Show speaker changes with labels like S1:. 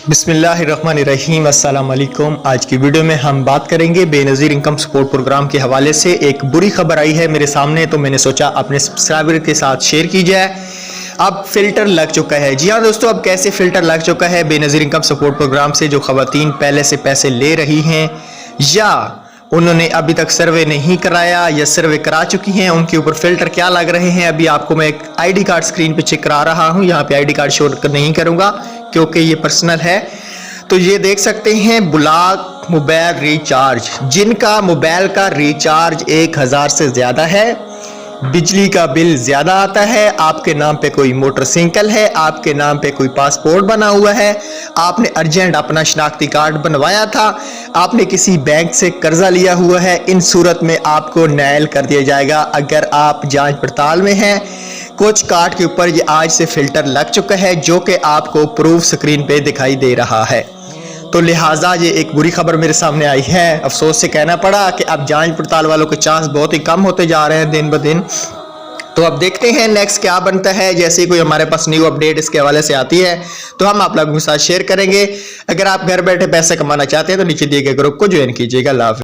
S1: बिस्मिल्लाहिर्रहमानिर्रहीम, अस्सलाम वालेकुम। आज की वीडियो में हम बात करेंगे बेनज़ीर इनकम सपोर्ट प्रोग्राम के हवाले से। एक बुरी खबर आई है मेरे सामने, तो मैंने सोचा अपने सब्सक्राइबर के साथ शेयर की जाए। अब फ़िल्टर लग चुका है। जी हाँ दोस्तों, अब कैसे फ़िल्टर लग चुका है बेनज़ीर इनकम सपोर्ट प्रोग्राम से। जो ख़वातीन पहले से पैसे ले रही हैं या उन्होंने अभी तक सर्वे नहीं कराया या सर्वे करा चुकी हैं, उनके ऊपर फ़िल्टर क्या लग रहे हैं। अभी आपको मैं एक आईडी कार्ड स्क्रीन पे चेक करा रहा हूँ। यहाँ पे आईडी कार्ड शो नहीं करूँगा क्योंकि ये पर्सनल है। तो ये देख सकते हैं, ब्लॉक मोबाइल रिचार्ज, जिनका मोबाइल का रिचार्ज 1000 से ज़्यादा है, बिजली का बिल ज़्यादा आता है, आपके नाम पे कोई मोटरसाइकिल है, आपके नाम पे कोई पासपोर्ट बना हुआ है, आपने अर्जेंट अपना शनाख्ती कार्ड बनवाया था, आपने किसी बैंक से कर्जा लिया हुआ है, इन सूरत में आपको नायल कर दिया जाएगा। अगर आप जांच पड़ताल में हैं, कुछ कार्ड के ऊपर ये आज से फ़िल्टर लग चुका है जो कि आपको प्रूफ स्क्रीन पे दिखाई दे रहा है। तो लिहाजा ये एक बुरी खबर मेरे सामने आई है। अफसोस से कहना पड़ा कि अब जांच पड़ताल वालों के चांस बहुत ही कम होते जा रहे हैं दिन ब दिन। तो अब देखते हैं नेक्स्ट क्या बनता है। जैसे ही कोई हमारे पास न्यू अपडेट इसके हवाले से आती है तो हम आप लोगों के साथ शेयर करेंगे। अगर आप घर बैठे पैसे कमाना चाहते हैं तो नीचे दिए गए ग्रुप को ज्वाइन कीजिएगा। अल्लाह हाफ़िज़।